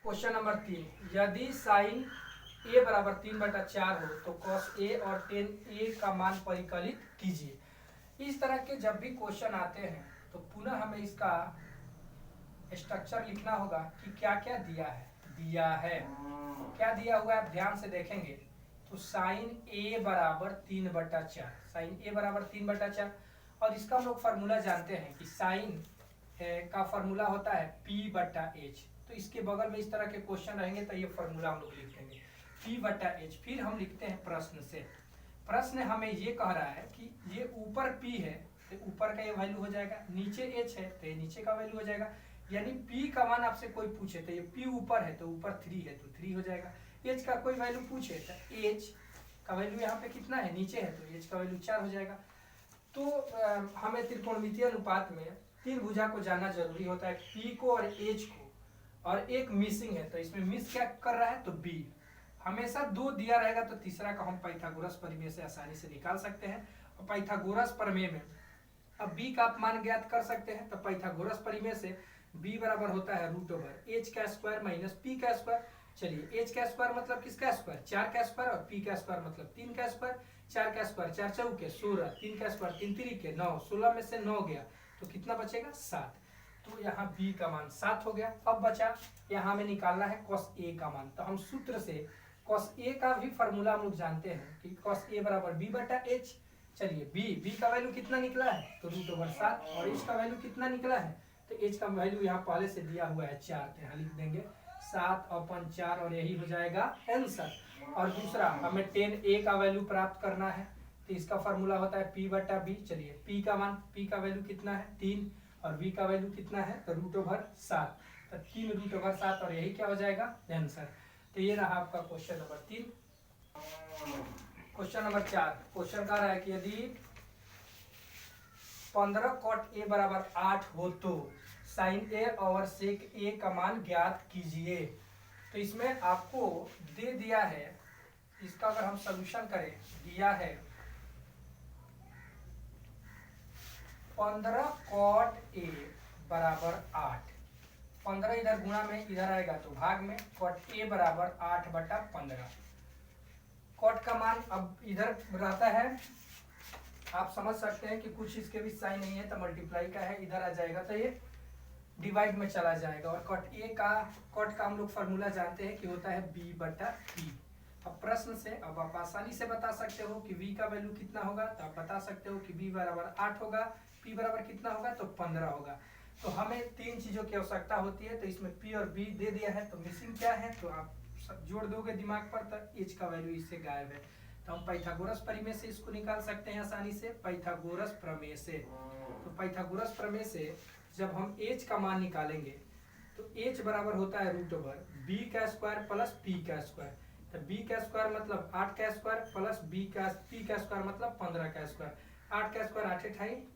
Question number 3, यदि sign ए बराबर 3/4 हो तो कॉस ए और टेन ए का मान परिकलित कीजिए। इस तरह के जब भी क्वेश्चन आते हैं तो पुनः हमें इसका स्ट्रक्चर लिखना होगा कि क्या क्या दिया है। क्या दिया हुआ है आप ध्यान से देखेंगे तो साइन ए बराबर 3/4, साइन ए बराबर 3/4 और इसका हम लोग फार्मूला जानते हैं कि साइन का फार्मूला होता है P/H। तो इसके बगल में इस तरह के क्वेश्चन रहेंगे तो ये फार्मूला हम लोग लिख देंगे P/H। फिर हम लिखते हैं प्रश्न से, प्रश्न हमें ये कह रहा है कि ये ऊपर P है तो ऊपर का ये वैल्यू हो जाएगा, नीचे H है तो ये नीचे का वैल्यू हो जाएगा। यानी P का मान आपसे कोई पूछे तो ये P ऊपर है तो ऊपर 3 है तो 3 हो जाएगा। H का कोई वैल्यू पूछे तो H का वैल्यू यहाँ पे कितना है, नीचे है तो H का वैल्यू 4 हो जाएगा। तो हमें त्रिकोणमितीय अनुपात में तीन भुजा को जानना जरूरी होता है, P को और H को, और एक मिसिंग है तो इसमें मिस क्या कर रहा है तो B। हमेशा 2 दिया रहेगा तो तीसरा का हम पाइथागोरस प्रमेय से आसानी से निकाल सकते हैं। और पाइथागोरस प्रमेय में अब B का आप मान ज्ञात कर सकते हैं तो पाइथागोरस प्रमेय से B बराबर होता है √H का स्क्वायर माइनस P का स्क्वायर। चलिए H का स्क्वायर मतलब किसका स्क्वायर, 4 का स्क्वायर, और P का स्क्वायर मतलब 3 का स्क्वायर। 4 का स्क्वायर 4 चौके 16, 3 का स्क्वायर 3 3 9, 16 में से 9 गया तो कितना बचेगा 7। तो यहाँ B का मान 7 हो गया। अब बचा यहाँ हमें निकालना है cos A का मान। तो हम सूत्र से cos A का भी फार्मूला हम लोग जानते हैं कि cos A बराबर B/H। चलिए B का वैल्यू कितना निकला है तो √7, और H का वैल्यू कितना निकला है तो H का वैल्यू यहाँ पहले से दिया हुआ है 4, तो यहाँ लिख देंगे 7/4 और यही हो जाएगा आंसर। और दूसरा हमें tan A का वैल्यू प्राप्त करना है तो इसका फार्मूला होता है P/B। चलिए P का मान, P का वैल्यू कितना है 3 और V का वैल्यू कितना है तो √7, तो 3 √7 और यही क्या हो जाएगा आंसर। तो ये रहा आपका question number 3। Question number 4, question कह रहा है कि यदि 15 cot A बराबर 8 हो तो साइन A और सेक A का मान ज्ञात कीजिए। तो इसमें आपको दे दिया है, इसका अगर हम सॉल्यूशन करें, दिया है 15 cot A बराबर 8, 15 इधर गुणा में इधर आएगा तो भाग में, cot A बराबर 8/15। cot का मान अब इधर रहता है, आप समझ सकते हैं कि कुछ इसके भी साइन नहीं है तो मल्टीप्लाई का है, इधर आ जाएगा तो ये डिवाइड में चला जाएगा। और cot का हम लोग फार्मूला जानते हैं कि होता है B/P। अब प्रश्न से अब आप आसानी से बता सकते हो कि V का वैल्यू कितना होगा, तो आप बता सकते हो कि B बराबर 8 होगा, P बराबर कितना होगा तो 15 होगा। तो हमें 3 चीजों की आवश्यकता होती है, तो इसमें P और B दे दिया है, तो मिसिंग क्या है तो आप जोड़ दोगे दिमाग पर तो H का वैल्यू इससे गायब है। तो हम पाइथागोरस प्रमेय से इसको निकाल सकते हैं आसानी से, पाइथागोरस प्रमेय से। तो पाइथागोरस प्रमेय से जब हम H का मान निकालेंगे तो H बराबर होता है √B का स्क्वायर प्लस P का स्क्वायर। तो B का स्क्वायर मतलब 8 का स्क्वायर प्लस P का स्क्वायर मतलब 15 का स्क्वायर। 8 का स्क्वायर 8 ×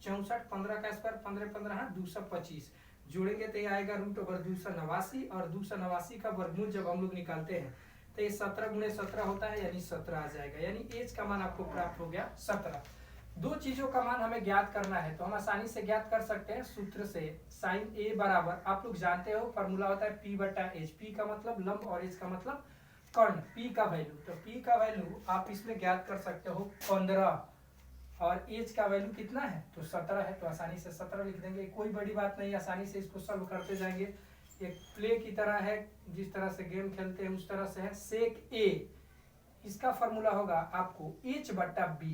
64, 15 का स्क्वायर 15 225, जोड़ेंगे तो ये आएगा √289, और 289 का वर्गमूल जब हम लोग निकालते हैं तो ये 17 × 17 होता है, यानी 17 आ जाएगा। यानी H का मान आपको प्राप्त हो गया 17। 2 चीजों का मान हमें ज्ञात करना है तो हम आसानी से ज्ञात कर सकते हैं सूत्र से। साइन A बराबर आप लोग जानते हो फार्मूला होता है P/H। P का मतलब लंब और H का मतलब कर्ण। P का वैल्यू, तो P का वैल्यू आप इसमें ज्ञात कर सकते हो 15, और H का वैल्यू कितना है तो 17 है, तो आसानी से 17 लिख देंगे। कोई बड़ी बात नहीं, आसानी से इसको सॉल्व करते जाएंगे। एक प्ले की तरह है, जिस तरह से गेम खेलते हैं उस तरह से है। सेक A इसका फार्मूला होगा आपको H/B।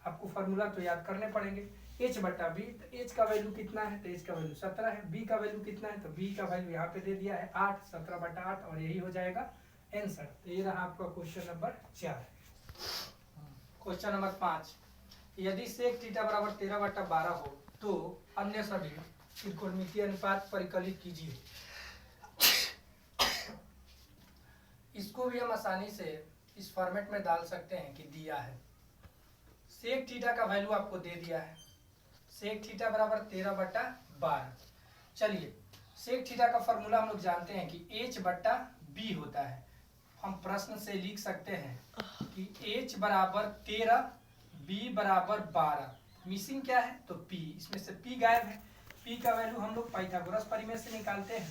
आपको फार्मूला तो याद करने पड़ेंगे, H/B। तो H का वैल्यू कितना है तो H का वैल्यू 17 है। B का वैल्यू कितना है तो B का वैल्यू यहाँ पे दे दिया है 8, 17/8 और यही हो जाएगा आंसर। तो ये रहा आपका क्वेश्चन नंबर 4। क्वेश्चन नंबर 5, यदि सेक थीटा बराबर 13/12 हो तो अन्य सभी त्रिकोणमितीय अनुपात परिकलित कीजिए। इसको भी हम आसानी से इस फॉर्मेट में डाल सकते हैं कि दिया है सेक थीटा का वैल्यू आपको दे दिया है, सेक थीटा बराबर 13/12। चलिए सेक थीटा का फॉर्मूला हम लोग जानते हैं कि H/B होता है। हम प्रश्न से लिख सकते हैं कि H बराबर 13, B बराबर 12, मिसिंग क्या है तो P, इसमें से P गायब है। P का वैल्यू हम लोग पाइथागोरस प्रमेय से निकालते हैं।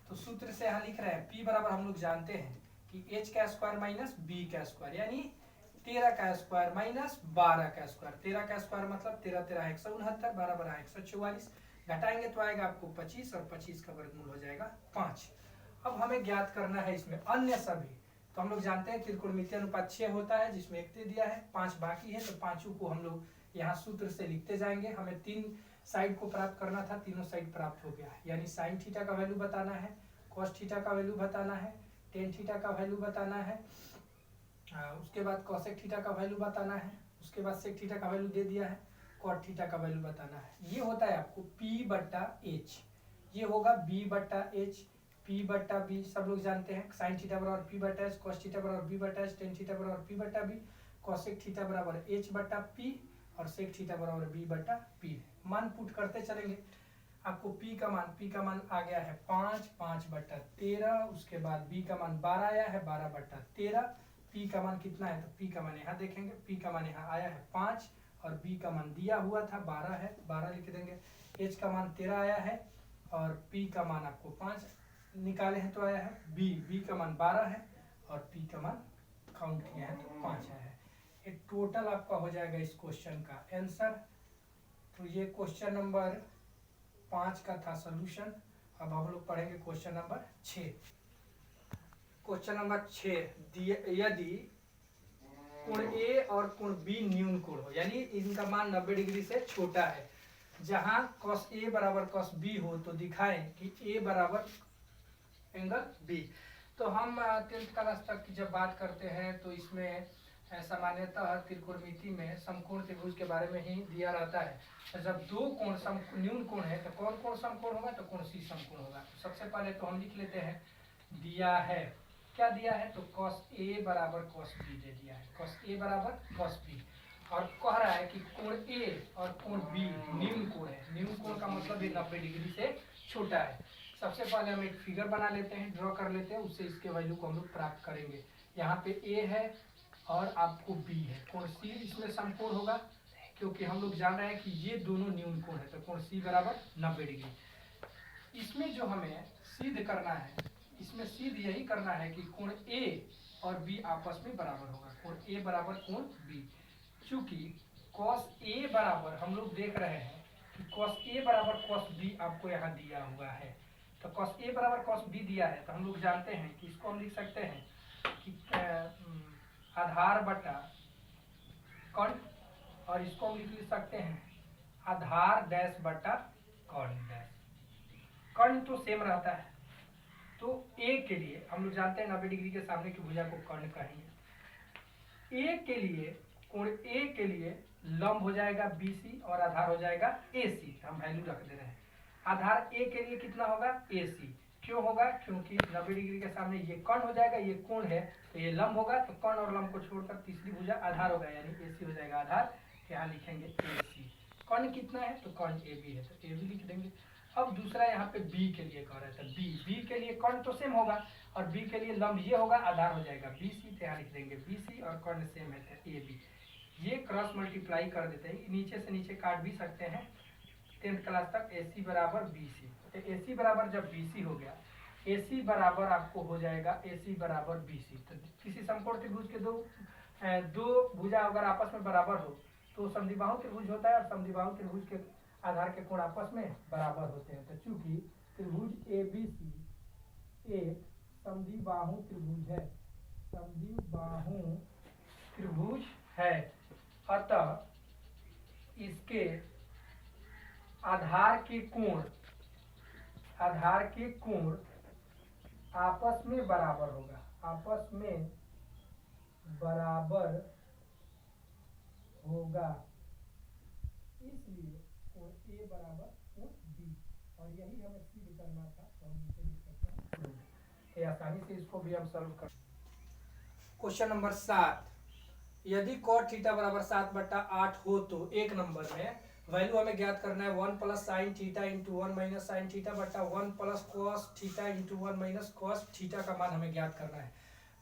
तो सूत्र से यहाँ लिख रहे हैं p बराबर हम लोग जानते हैं कि h का स्क्वायर माइनस b का स्क्वायर, यानी 13 का स्क्वायर माइनस 12 का स्क्वायर। 13 का स्क्वायर मतलब 13 13 169, 12 12 144, घटाएंगे तो आएगा आपको 25 और 25 का वर्गमूल हो जाएगा 5। अब हमें ज्ञात करना है इसमें अन्य सभी। तो हम लोग जानते हैं त्रिकोणमितीय अनुपात 6 होता है, जिसमें 1 दे दिया है, 5 बाकी है, तो पांचों को हम लोग यहाँ सूत्र से लिखते जाएंगे। हमें 3 साइड को प्राप्त करना था, तीनों साइड प्राप्त हो गया है, यानी साइन थीटा का वैल्यू बताना है, कॉस थीटा का वैल्यू बताना है, टेन थीटा का वैल्यू बताना है, उसके बाद कॉसेक थीटा का वैल्यू बताना है, उसके बाद सेक थीटा का वैल्यू दे दिया है, कॉट थीटा का वैल्यू बताना है। ये होता है आपको p बट्टा h, ये होगा b बट्टा h, p बट्टा b सब लोग जानते हैं। साइन थीटा बराबर p बट्टा h, कॉस थीटा बराबर b बट्टा h, टेन थीटा बराबर p बट्टा b, कॉसेक थीटा बराबर h बट्टा p और सेक थीटा बराबर b बट्टा p। मान पुट करते चलेंगे। आपको p का मान आ गया है 5, 5 बट्टा 13, उसके बाद b का मान 12 आया है, 12 बट्टा 13, p का मान कितना है, तो p का मान यहाँ देखेंगे, p का मान यहाँ आया है 5 और b का मान दिया हुआ था 12 है, 12 लिख देंगे, h का मान 13 आया है और p का मान आपको 5 निकाले हैं तो आया है, b का मान 12 है और p का मान काउंट किया है तो 5 आया है। ये टोटल आपका हो जाएगा इस क्वेश्चन का आंसर। तो ये क्वेश्चन नंबर 5 का था सॉल्यूशन। अब हम लोग पढ़ेंगे क्वेश्चन नंबर 6। क्वेश्चन नंबर 6, यदि कोण ए और कोण बी न्यून कोण हो, यानी इनका मान 90 डिग्री से छोटा है, जहां cos ए बराबर cos बी हो तो दिखाएं कि ए बराबर एंगल बी। तो हम 10th क्लास तक की जब बात करते हैं तो इसमें सामान्यतः त्रिकोणमिति में समकोण त्रिभुज के बारे में ही दिया रहता है। जब दो कोण न्यून कोण है तो कौन कौन समकोण होगा, तो कौन सी समकोण होगा। तो सबसे पहले तो हम लिख लेते हैं, दिया है, क्या दिया है, तो cos a बराबर cos b दे दिया है, cos a बराबर cos b, और कह रहा है कि कोण a और कोण b न्यून कोण है। न्यून कोण का मतलब ये 90 डिग्री से छोटा है। सबसे पहले हम एक फिगर बना लेते हैं, ड्रॉ कर लेते हैं, उससे इसके वैल्यू को हम लोग प्राप्त करेंगे। यहाँ पे a है और आपको b है, कोण c इसमें समकोण होगा, क्योंकि हम लोग जान रहे हैं कि ये दोनों न्यून कोण है, तो कोण c बराबर 90 डिग्री। इसमें जो हमें सिद्ध करना है, इसमें सिद्ध यही करना है कि कोण A और B आपस में बराबर होगा, कोण A बराबर कोण B। चूंकि cos A बराबर हम लोग देख रहे हैं कि cos A बराबर cos B आपको यहाँ दिया हुआ है, तो cos A बराबर cos B दिया है, तो हम लोग जानते हैं कि इसको हम लिख सकते हैं कि आधार बटा कर्ण, और इसको हम लिख सकते हैं आधार डैश बटा कर्ण डैश। कर्ण तो सेम रहता है, तो ए के लिए हम लोग जानते हैं 90 डिग्री के सामने की भुजा को कर्ण कहेंगे। ए के लिए कोण ए के लिए लंब हो जाएगा BC और आधार हो जाएगा AC, हम वैल्यू रख दे रहे हैं। आधार ए के लिए कितना होगा, AC। क्यों होगा, क्योंकि 90 डिग्री के सामने ये कर्ण हो जाएगा, ये कोण है तो ये लंब होगा, तो कर्ण और लंब को छोड़कर तीसरी भुजा आधार होगा, यानी AC हो जाएगा आधार, यहाँ लिखेंगे AC। कर्ण कितना है, तो कर्ण AB है, तो AB लिख देंगे। अब दूसरा यहाँ पे B के लिए कह रहे थे, B के लिए कर्ण तो सेम होगा और B के लिए लंब ये होगा, आधार हो जाएगा BC, तो यहाँ लिख देंगे BC और कर्ण सेम है तो AB। ये क्रॉस मल्टीप्लाई कर देते हैं, नीचे से नीचे काट भी सकते हैं 10th क्लास तक। AC बराबर BC, तो AC बराबर जब BC हो गया, AC बराबर आपको हो जाएगा AC बराबर BC। तो किसी समकोण त्रिभुज के दो भुजा अगर आपस में बराबर हो तो समद्विबाहु त्रिभुज होता है, और समद्विबाहु त्रिभुज के आधार के कोण आपस में बराबर होते हैं। तो चूंकि त्रिभुज ABC एक समद्विबाहु त्रिभुज है, समद्विबाहु त्रिभुज है, अतः इसके आधार के कोण आपस में बराबर होगा, आपस में बराबर होगा, इसलिए कोण A बराबर कोण B, और यही हमें सिद्ध करना था, तो हम नीचे लिख सकते हैं, तो आसानी से इसको भी हम सॉल्व कर। क्वेश्चन नंबर 7, यदि cot थीटा बराबर 7/8 हो तो एक नंबर में वैल्यू हमें ज्ञात करना है 1 + sin थीटा × 1 - sin थीटा बटा 1 + cos थीटा × 1 - cos थीटा का मान हमें ज्ञात करना है।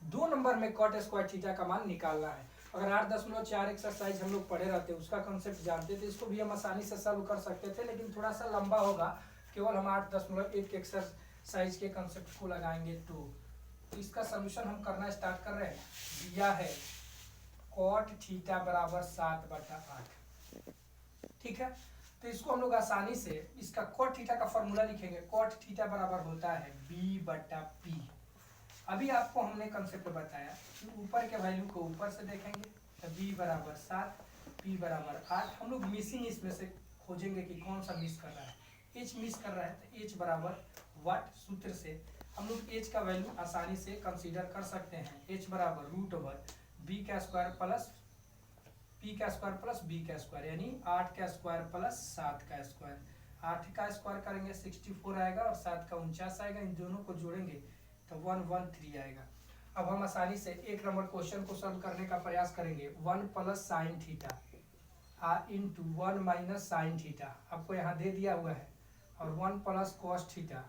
2 नंबर में cot स्क्वायर थीटा का मान निकालना है। अगर 8.4 एक्सरसाइज हम लोग पढ़े रहते, उसका कंसेप्ट जानते थे, इसको भी हम आसानी से सॉल्व कर सकते थे, लेकिन थोड़ा सा लंबा होगा। केवल हम 8.1 के साइज के कंसेप्ट को लगाएंगे तो इसका सोल्यूशन हम करना स्टार्ट कर रहे हैं। दिया है कॉट थीटा बराबर 7/8, ठीक है। तो इसको हम लोग आसानी से इसका कॉट थीटा का फॉर्मूला लिखेंगे। कॉट थीटा बराबर होता है b/p। अभी आपको हमने कंसेप्ट बताया कि ऊपर के वैल्यू को ऊपर से देखेंगे तो b बराबर 7, p बराबर 8। हम लोग मिसिंग इसमें से खोजेंगे कि कौन सा मिस कर रहा है। h मिस कर रहा है तो h बराबर वाट सूत्र से हम लोग h का वैल्यू आसानी से कंसीडर कर सकते हैं। h बराबर √b का स्क्वायर प्लस p का स्क्वायर प्लस b का स्क्वायर, यानी 8 का स्क्वायर प्लस 7 का स्क्वायर। 8 का स्क्वायर करेंगे 64 आएगा और 7 का 49 आएगा। इन दोनों को जोड़ेंगे तो 113 आएगा। अब हम आसानी से एक नंबर क्वेश्चन को सॉल्व करने का प्रयास करेंगे। 1 plus sine theta into 1 minus sine theta आपको यहाँ दे दिया हुआ है, और 1 plus cos theta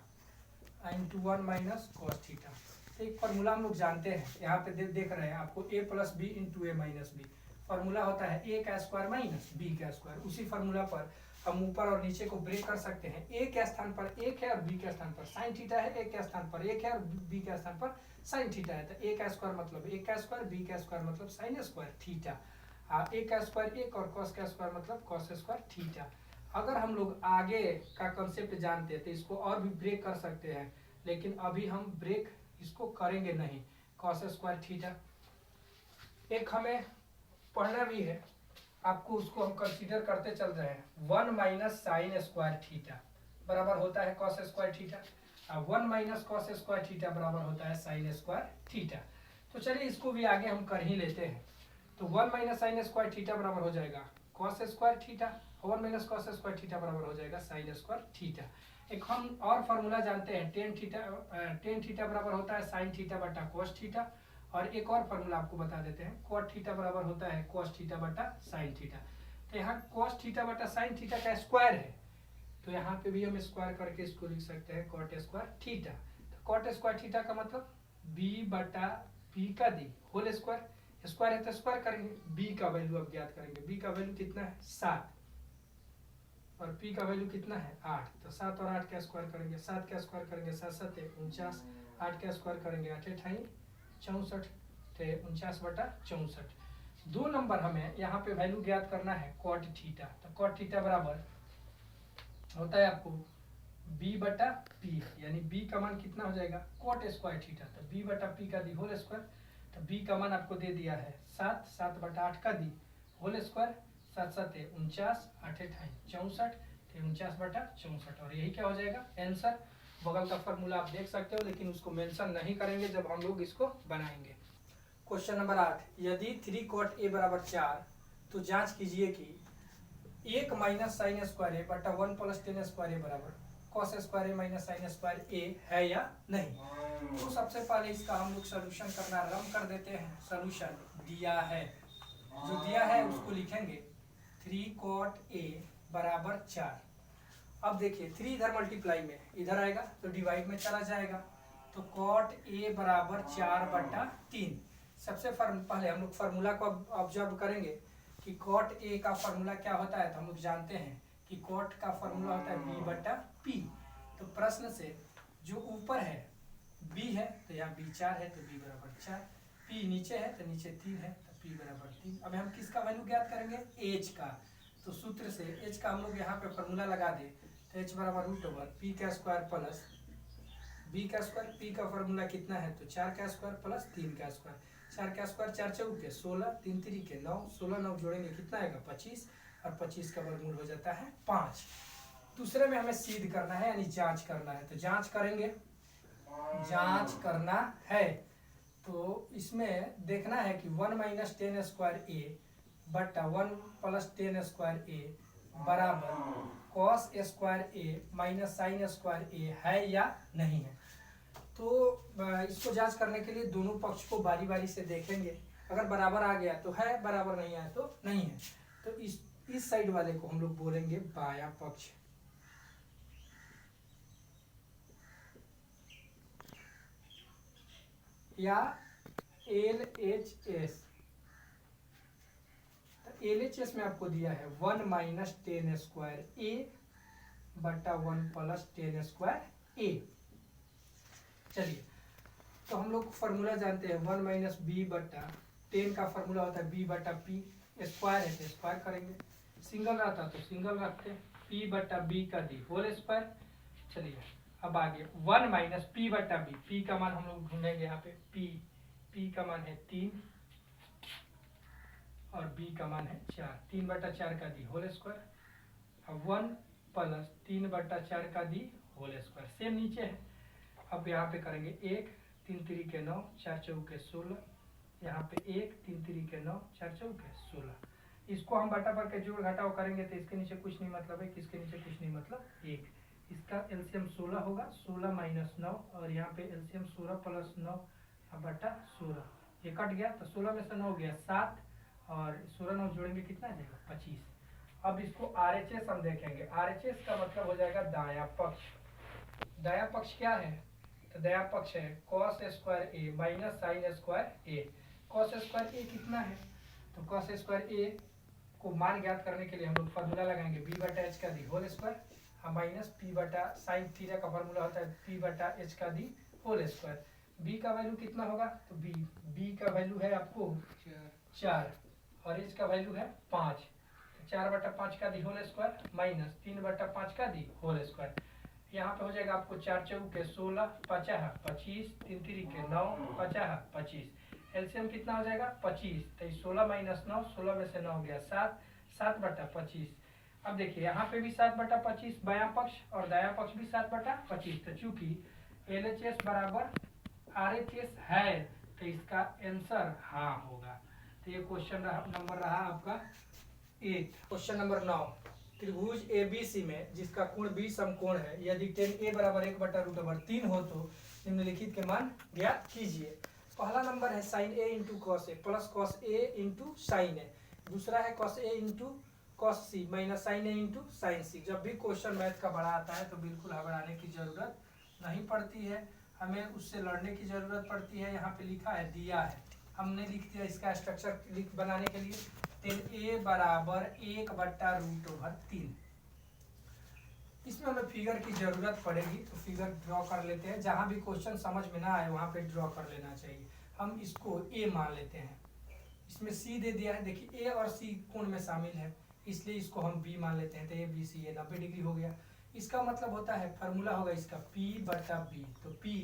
into 1 minus cos theta. एक फार्मूला हम लोग जानते हैं, यहाँ पे देख रहे हैं आपको a plus B into A minus B. Formula होता है a का स्क्वायर माइनस b का स्क्वायर। उसी फार्मूला पर हम ऊपर और नीचे को ब्रेक कर सकते हैं। a के स्थान पर 1 है और b के स्थान पर साइन थीटा है। a के स्थान पर 1 है और b के स्थान पर साइन थीटा है। तो a का स्क्वायर मतलब a का स्क्वायर, b का स्क्वायर मतलब साइन स्क्वायर थीटा। a का स्क्वायर 1 और cos का स्क्वायर मतलब cos स्क्वायर थीटा। अगर हम लोग आगे का कंसेप्ट जानते हैं तो इसको और भी ब्रेक कर सकते हैं, लेकिन अभी हम ब्रेक इसको करेंगे नहीं। cos स्क्वायर थीटा एक हमें पढ़ना भी है, आपको उसको हम कंसीडर करते चल रहे हैं। 1 माइनस साइन स्क्वायर थीटा बराबर होता है cos स्क्वायर थीटा, और 1 माइनस cos स्क्वायर थीटा बराबर होता है साइन स्क्वायर थीटा। तो चलिए इसको भी आगे हम कर ही लेते हैं। तो 1 माइनस साइन स्क्वायर थीटा बराबर हो जाएगा cos square theta, 1 minus cos square theta बराबर हो जाएगा साइन स्क्वायर थीटा। एक हम और फार्मूला जानते हैं, टेन थीटा बराबर होता है साइन थीटा बटा cos थीटा। और एक और फार्मूला आपको बता देते हैं, cot थीटा बराबर होता है cos थीटा बटा साइन थीटा। तो यहाँ cos थीटा बटा साइन थीटा का स्क्वायर है, तो यहाँ पे भी हम स्क्वायर करके इसको लिख सकते हैं cot स्क्वायर थीटा। तो cot स्क्वायर थीटा का मतलब b/p का दी होल स्क्वायर। स्क्वायर है तो स्क्वायर करेंगे। b का वैल्यू अब ज्ञात करेंगे। b का वैल्यू कितना है 7 और p का वैल्यू कितना है 8। तो 7 और 8 का स्क्वायर करेंगे। 7 का स्क्वायर करेंगे 7 7 49, 8 का स्क्वायर करेंगे 8 8 64, 49/64। 2 नंबर हमें यहाँ पे वैल्यू ज्ञात करना है cot थीटा। तो cot थीटा बराबर होता है आपको b/p, यानी b का मान कितना हो जाएगा cot स्क्वायर थीटा। तो b/p का दी होल स्क्वायर। तो b का मान आपको दे दिया है 7, 7/8 का दी होल स्क्वायर, 7 7 49, 8 8 64, 49/64। और यही क्या हो जाएगा आंसर। बगल का फॉर्मूला आप देख सकते हो, लेकिन उसको मेंशन नहीं करेंगे जब हम लोग इसको बनाएंगे। क्वेश्चन नंबर 8, यदि 3 cot a बराबर 4 तो जांच कीजिए कि 1 माइनस साइन स्क्वायर a बटा 1 प्लस टेन स्क्वायर a बराबर cos square a minus sine square a है या नहीं। तो सबसे पहले इसका हम लोग सोल्यूशन करना आरंभ कर देते हैं। सोल्यूशन दिया है, जो दिया है उसको लिखेंगे 3 cot a बराबर 4। अब देखिए 3 इधर मल्टीप्लाई में इधर आएगा तो डिवाइड में चला जाएगा। तो cot a बराबर 4/3। सबसे पहले हम लोग फार्मूला को ऑब्जर्व करेंगे कि cot a का फार्मूला क्या होता है। तो हम लोग जानते हैं कि cot का फार्मूला होता है b/p। तो प्रश्न से जो ऊपर है b है तो यहाँ b 4 है तो b बराबर 4, p नीचे है तो नीचे 3 है तो p बराबर 3। अब हम किसका वैल्यू ज्ञात करेंगे h का। तो सूत्र से h का हम लोग यहाँ पे फार्मूला लगा दे तो h बराबर √p का स्क्वायर प्लस b का स्क्वायर। p का फार्मूला कितना है तो 4 का स्क्वायर प्लस 3 का स्क्वायर। 4 का स्क्वायर 4 चौके 16, 3 3 9, 16 9 जोड़ेंगे कितना आएगा 25, और 25 का वर्गमूल हो जाता है 5। दूसरे में हमें सिद्ध करना है यानी जांच करना है। तो जांच करेंगे, जांच करना है तो इसमें देखना है कि 1 माइनस टेन स्क्वायर a बटा 1 प्लस टेन स्क्वायर a बराबर cos square a minus sine square a है या नहीं है। तो इसको जांच करने के लिए दोनों पक्ष को बारी बारी से देखेंगे। अगर बराबर आ गया तो है, बराबर नहीं आया तो नहीं है। तो इस साइड वाले को हम लोग बोलेंगे बाया पक्ष। या LHS। LHS में आपको दिया है 1 माइनस टेन स्क्वायर a बटा 1 प्लस टेन स्क्वायर a। चलिए, तो हम लोग फार्मूला जानते हैं 1 माइनस बी बटा 10 का फार्मूला होता है बी बटा पी, स्क्वायर है तो स्क्वायर करेंगे, सिंगल रहता तो सिंगल रखते हैं, पी बटा बी का डी होल स्क्वायर। चलिए अब आगे 1 माइनस पी बटा बी, पी का मान हम लोग ढूंढेंगे यहाँ पे, पी का मान है 3 और बी का मान है 4, 3 बटा 4 का दी होल स्क्वायर। अब 1 प्लस 3 बटा 4 का दी होल स्क्वायर, सेम नीचे है। अब यहाँ पे करेंगे 1 3 3 के 9 4 चौके 16, यहाँ पे 1 3 3 के 9 4 चौके 16। इसको हम बटा पर के जोड़ घटाव करेंगे तो इसके नीचे कुछ नहीं मतलब है, किसके नीचे कुछ नहीं मतलब 1। इसका एलसीएम 16 होगा, 16 माइनस 9 और यहाँ पे एलसीएम 16 प्लस 9 बटा 16, ये कट गया तो 16 में से 9 गया 7 और 16 9 जोड़ेंगे कितना आ जाएगा 25। अब इसको आरएचएस हम देखेंगे, आरएचएस का मतलब हो जाएगा दायां पक्ष। दायां पक्ष क्या है, तो दायां पक्ष है कॉस स्क्वायर ए माइनस साइन स्क्वायर ए। कॉस स्क्वायर ए कितना है, तो कॉस स्क्वायर ए को मान ज्ञात करने के लिए हम लोग फार्मूला लगाएंगे बी बटा एच का the whole square minus P बटा साइन थीटा का फार्मूला होता है पी बटा एच का दी होल स्क्वायर। बी का वैल्यू कितना होगा, तो बी का वैल्यू है आपको 4 और एच का वैल्यू है 5, तो 4 बटा 5 का दी होल स्क्वायर माइनस 3 बटा 5 का दी होल स्क्वायर। यहाँ पे हो जाएगा आपको 4 चौके 16 50 25 3 3 के 9 50 25, एलसीएम कितना हो जाएगा 25, तो 16 माइनस 9, 16 में से 9 गया 7, 7 बटा 25। अब देखिए यहाँ पे भी 7 बटा 25 बायां पक्ष और दायां पक्ष भी 7 बटा 25, तो चूंकि एलएचएस बराबर आरएचएस है तो इसका आंसर हाँ होगा। तो ये क्वेश्चन नंबर रहा आपका 8। क्वेश्चन नंबर 9, त्रिभुज एबीसी में जिसका कोण बी समकोण है, यदि tan a बराबर 1 बटा √3 हो तो निम्नलिखित के मान ज्ञात कीजिए। पहला नंबर है sign A into cos A plus cos A into sign ए, दूसरा है cos A into cos C minus sine A into sine सी। जब भी क्वेश्चन मैथ का बड़ा आता है तो बिल्कुल घबराने की जरूरत नहीं पड़ती है, हमें उससे लड़ने की जरूरत पड़ती है। यहाँ पे लिखा है दिया है, हमने लिख दिया इसका स्ट्रक्चर बनाने के लिए tan a बराबर 1 बटा √3। इसमें हमें फिगर की जरूरत पड़ेगी तो फिगर ड्रॉ कर लेते हैं, जहां भी क्वेश्चन समझ में ना आए वहां पे ड्रॉ कर लेना चाहिए। हम इसको a मान लेते हैं, इसमें c दे दिया है, देखिए a और c कोण में शामिल है इसलिए इसको हम b मान लेते हैं, तो a b c 90 डिग्री हो गया। इसका मतलब होता है फार्मूला होगा इसका p बटा b, तो p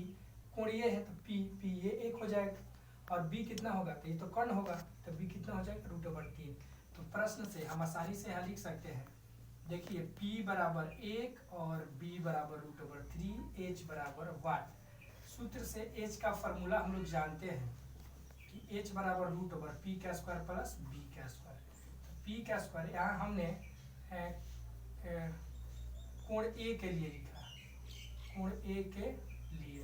कोण ये है तो p ये 1 हो जाएगा और b कितना होगा, तो ये तो कर्ण होगा तो b कितना हो जाएगा √3। तो प्रश्न से हम आसानी से यहाँ लिख सकते हैं, देखिए p बराबर 1 और b बराबर √3, h बराबर 1। सूत्र से h का फार्मूला हम लोग जानते हैं कि h बराबर √p का स्क्वायर प्लस b का स्क्वायर। p का स्क्वायर यहाँ हमने कोण a के लिए लिखा, कोण a के लिए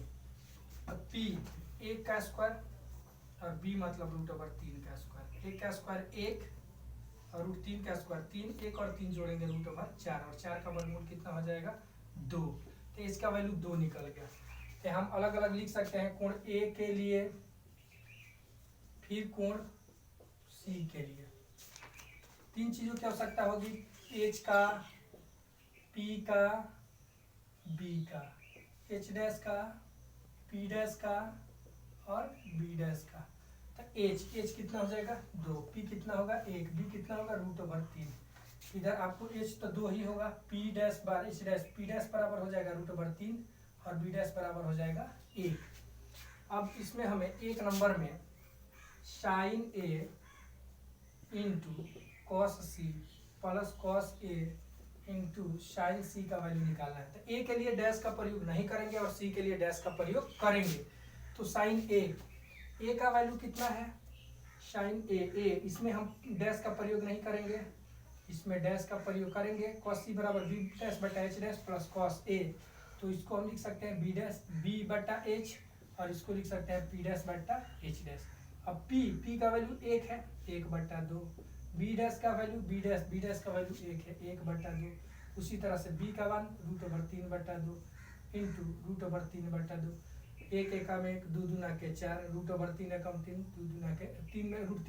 p 1 का स्क्वायर और b मतलब √3 का स्क्वायर। 1 का स्क्वायर 1 और √3 का स्क्वायर 3, 1 और 3 जोड़ेंगे √4 और 4 का वर्गमूल कितना हो जाएगा 2, तो इसका वैल्यू 2 निकल गया। तो हम अलग अलग लिख सकते हैं कोण A के लिए, फिर कोण C के लिए। 3 चीजों की आवश्यकता होगी, H का, P का, B का, H डैश का, P डैश का और B डैश का। तो H कितना हो जाएगा 2, P कितना होगा 1, B कितना होगा √3। इधर आपको H तो 2 ही होगा, P डैश बार H डैश, P डैश बराबर हो जाएगा √3 और B डैश बराबर हो जाएगा 1। अब इसमें हमें एक नंबर में sine A into cos C plus cos A into sine C का वैल्यू निकालना है। तो A के लिए डैश का प्रयोग नहीं करेंगे और C के लिए डैश का प्रयोग करेंगे। तो साइन A का वैल्यू कितना है, साइन A इसमें हम डैश का प्रयोग नहीं करेंगे, इसमें डैश का प्रयोग करेंगे। कॉस C बराबर b डैश बटा h dash plus cos A, तो इसको हम लिख सकते हैं b बटा h और इसको लिख सकते हैं p डैश बटा h डैश। अब p का वैल्यू 1 है, 1 बटा 2, b डैश का वैल्यू b डैश का वैल्यू 1 है, 1 बटा 2। उसी तरह से b का मान √3 बटा 2 इंटू √3 बटा 2, 1 एकम 1, 2 दूना के 4, √3 एकम 3, 2 दूना के 3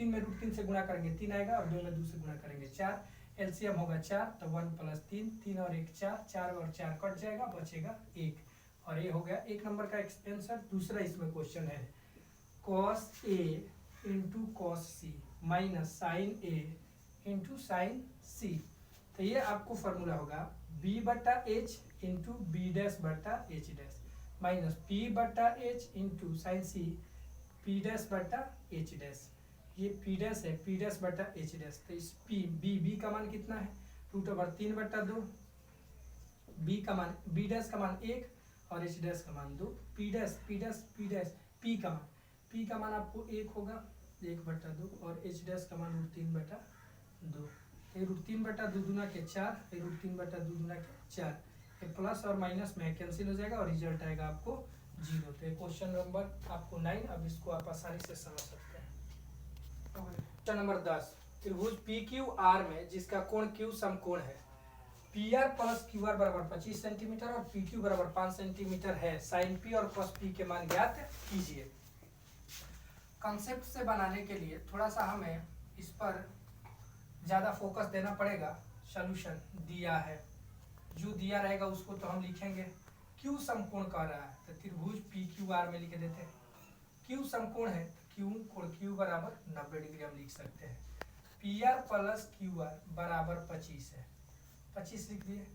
में √3 से गुणा करेंगे 3 आएगा और 2 में 2 से गुणा करेंगे 4, एलसीएम होगा 4, तो 1 + 3, 3 और 1 4, 4 और 4 कट जाएगा, बचेगा 1 और ये हो गया एक नंबर का आंसर। दूसरा इसमें क्वेश्चन है cos A into cos C minus sine A into sine C. तो ये आपको फॉर्मूला होगा बी बटा एच इंटू बी डैश बटा एच डैश माइनस पी बटा H into sine C P dash बटा एच डैश। ये पी डैश है, पी डैश बटा एच डैश। तो इस बी का मान कितना है, 2/3/2। बी का मान, बी डैश का मान 1 और एच डैश का मान 2। P dash P dash P dash P का मान आपको 1 होगा 1/2 और एच डैश का मान √3/2। ये √3/2 दूना के 4, ये √3/2 दूना के 4। ये प्लस और माइनस में कैंसिल हो जाएगा और रिजल्ट आएगा आपको 0। तो क्वेश्चन नंबर आपको 9। अब इसको आप आसानी से समझ सकते हैं। क्वेश्चन नंबर 10, त्रिभुज पी क्यू आर में जिसका कोण क्यू समकोण है, P R plus Q R बराबर 25 सेंटीमीटर और पी क्यू बराबर 5 सेंटीमीटर है। साइन पी और कॉस पी के मान ज्ञात कीजिए। कॉन्सेप्ट से बनाने के लिए थोड़ा सा हमें इस पर ज़्यादा फोकस देना पड़ेगा। सॉल्यूशन दिया है, जो दिया रहेगा उसको तो हम लिखेंगे। क्यू समकोण कह रहा है तो त्रिभुज पी क्यू आर में लिख देते हैं। क्यू समकोण है, क्यू कोण क्यू बराबर 90 डिग्री हम लिख सकते हैं। P R plus Q R बराबर 25 है, 25 लिख दिए।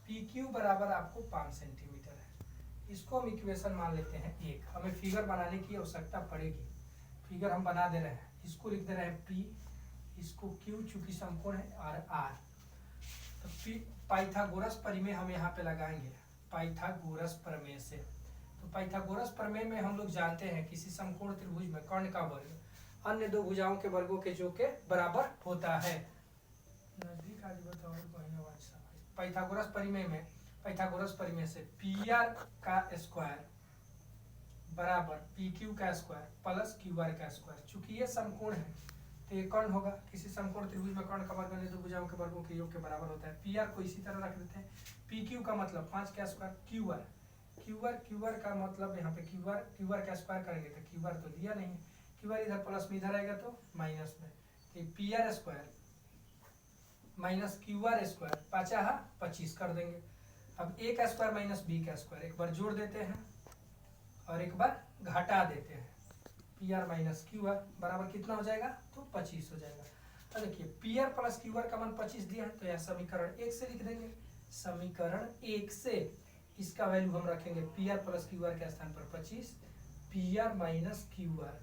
पी क्यू बराबर आपको 5 सेंटीमीटर है। इसको हम इक्वेशन मान लेते हैं 1। हमें फिगर बनाने की आवश्यकता पड़ेगी, फिगर हम बना दे रहे हैं। इसको लिख दे रहे हैं पी, इसको क्यू चूंकि समकोण है, और आर। तो पी पाइथागोरस प्रमेय हम यहाँ पे लगाएंगे, पाइथागोरस प्रमेय से। तो पाइथागोरस प्रमेय में हम लोग जानते हैं किसी समकोण त्रिभुज में कर्ण का वर्ग अन्य दो भुजाओं के वर्गों के जो के बराबर होता है। नजदीक आज बताओ। पाइथागोरस प्रमेय में, पाइथागोरस प्रमेय से पी आर का स्क्वायर बराबर पी क्यू का स्क्वायर प्लस क्यू आर का स्क्वायर। चूंकि ये समकोण है तो ये कर्ण होगा। किसी समकोण त्रिभुज में कर्ण का वर्ग अन्य दो भुजाओं के वर्गों के योग के बराबर होता है। पी आर को इसी तरह रख देते हैं। पी क्यू का मतलब 5 का स्क्वायर, क्यू आर का मतलब यहाँ पे क्यू आर का स्क्वायर करेंगे तो क्यू आर तो दिया नहीं है, क्यू आर इधर प्लस में इधर आएगा तो माइनस में। तो P R square minus Q R square 5×25 कर देंगे। अब ए का स्क्वायर माइनस बी का स्क्वायर एक बार जोड़ देते हैं और एक बार घटा देते हैं। P R minus Q R बराबर कितना हो जाएगा, तो 25 हो जाएगा। अब देखिए P R plus Q R का मान 25 दिया है तो यह समीकरण 1 से लिख देंगे। समीकरण 1 से इसका वैल्यू हम रखेंगे P R plus Q R के स्थान पर 25, P R minus Q R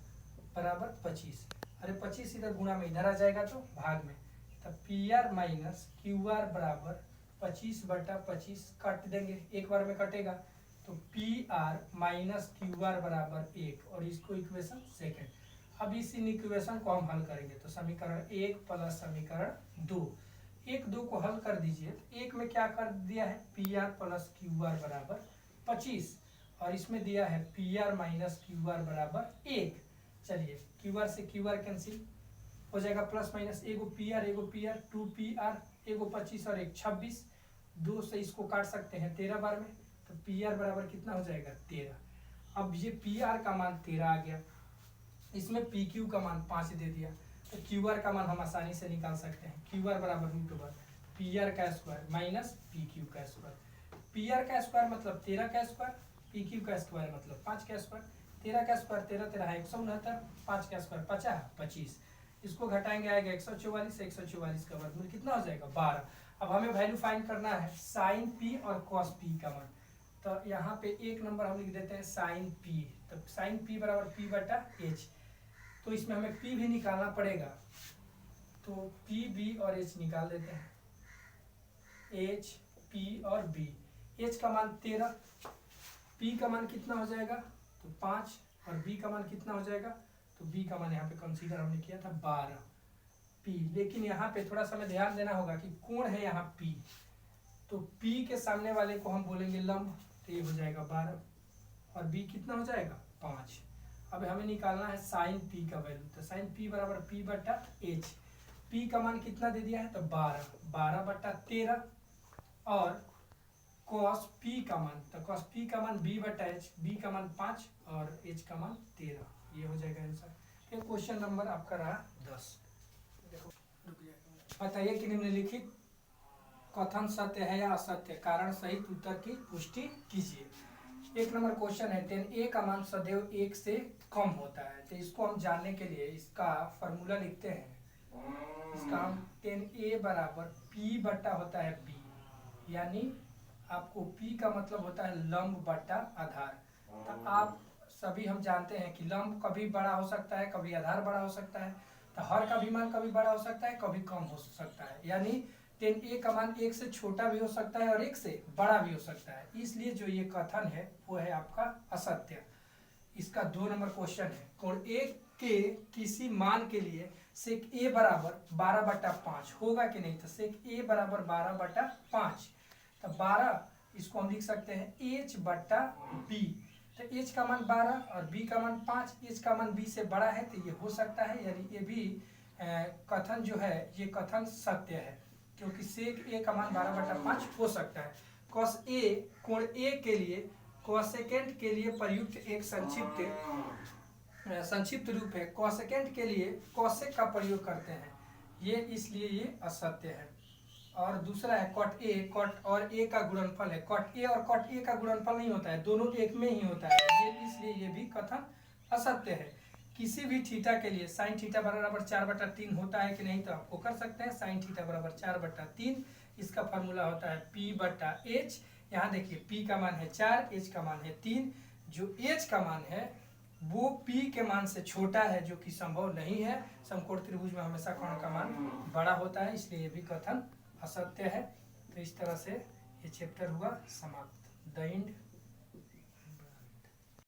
बराबर 25। अरे 25 इधर गुणा में इधर आ जाएगा तो भाग में, तब P R minus Q R बराबर 25/25 काट देंगे, एक बार में कटेगा। तो P R minus Q R बराबर 1 और इसको इक्वेशन सेकेंड। अब इस इक्वेशन को हम हल करेंगे तो समीकरण 1 प्लस समीकरण 2, 1-2 को हल कर दीजिए। एक में क्या कर दिया है, P R plus Q R बराबर 25 और इसमें दिया है P R minus Q R बराबर 1। चलिए क्यू आर से क्यू आर कैंसिल हो जाएगा, प्लस माइनस एगो पी आर 2 पी आर, एगो 25 और एक 26, 2 से इसको काट सकते हैं 13 बार में। तो पी आर बराबर कितना हो जाएगा, 13। अब ये पी आर का मान 13 आ गया, इसमें पी क्यू का मान 5 दे दिया तो क्यू आर का मान हम आसानी से निकाल सकते हैं। क्यू आर बराबर पी आर का स्क्वायर माइनस पी क्यू का स्क्वायर। पी आर का स्क्वायर मतलब 13 का स्क्वायर, पी क्यू का स्क्वायर मतलब 5 का स्क्वायर। 13 का स्क्वायर 13 है 169, 5 का स्क्वायर 25। इसको घटाएंगे आएगा 144, 144 का वर्गमूल कितना हो जाएगा, 12। अब हमें वैल्यू फाइंड करना है साइन पी और कॉस पी का मान। तो यहाँ पे एक नंबर हम लिख देते हैं साइन पी। तो साइन पी बराबर पी बटा एच, तो इसमें हमें पी भी निकालना पड़ेगा तो पी बी और एच निकाल देते हैं। एच पी और बी, एच का मान 13, पी का मान कितना हो जाएगा तो 5 और बी का मान कितना हो जाएगा, तो बी का मान यहाँ पे कंसीडर हमने किया था 12 पी। लेकिन यहाँ पे थोड़ा सा हमें ध्यान देना होगा कि कोण है यहाँ पी, तो पी के सामने वाले को हम बोलेंगे लंब, तो ये हो जाएगा 12 और बी कितना हो जाएगा 5। अब हमें निकालना है साइन पी का वैल्यू, तो साइन पी बराबर पी बटा एच। पी का मान कितना दे दिया है तो 12/13 और कॉस पी का मान, तो कॉस पी का मान बी बटा एच, बी का मान 5 और एच का मान 13। ये हो जाएगा आंसर। ये क्वेश्चन नंबर आपका रहा 10। देखो बताइए कि निम्नलिखित कथन सत्य है या असत्य, कारण सहित उत्तर की पुष्टि कीजिए। एक नंबर क्वेश्चन है, tan a का मान सदैव 1 से कम होता है। तो इसको हम जानने के लिए इसका फॉर्मूला लिखते हैं। इसका हम tan a बराबर p बटा होता है b, यानी आपको p का मतलब होता है लंब बटा आधार। तो आप सभी हम जानते हैं कि लंब कभी बड़ा हो सकता है, कभी आधार बड़ा हो सकता है। तो हर का भी मान कभी बड़ा हो सकता है, कभी कम हो सकता है, यानी tan a का मान 1 से छोटा भी हो सकता है और 1 से बड़ा भी हो सकता है। इसलिए जो ये कथन है वो है आपका असत्य। इसका 2 नंबर क्वेश्चन है, कोण a के किसी मान के लिए सेक a बराबर 12/5 होगा कि नहीं। तो सेक a बराबर 12/5, तो 12 इसको हम लिख सकते हैं h बटा b। तो h का मान 12 और b का मान 5, h का मान b से बड़ा है, तो ये हो सकता है, यानी ये भी कथन जो है ये कथन सत्य है, क्योंकि सेक a का मान 12/5 हो सकता है। कॉस a कोण a के लिए कोसेकेंट के लिए प्रयुक्त एक संक्षिप्त रूप है। कोसेकेंट के लिए कोसेक का प्रयोग करते हैं, ये इसलिए ये असत्य है। और दूसरा है कॉट ए, कॉट और ए का गुणनफल है। कॉट ए और कॉट ए का गुणनफल नहीं होता है, दोनों एक में ही होता है, ये इसलिए ये भी कथन असत्य है। किसी भी थीटा के लिए साइन थीटा बराबर 4/3 होता है कि नहीं, तो आपको कर सकते हैं साइन थीटा बराबर 4/3। इसका फॉर्मूला होता है p/h। यहाँ देखिए p का मान है 4, h का मान है 3। जो h का मान है वो p के मान से छोटा है, जो कि संभव नहीं है। समकोण त्रिभुज में हमेशा कोण का मान बड़ा होता है, इसलिए ये भी कथन असत्य है। तो इस तरह से ये चैप्टर हुआ समाप्त। The end.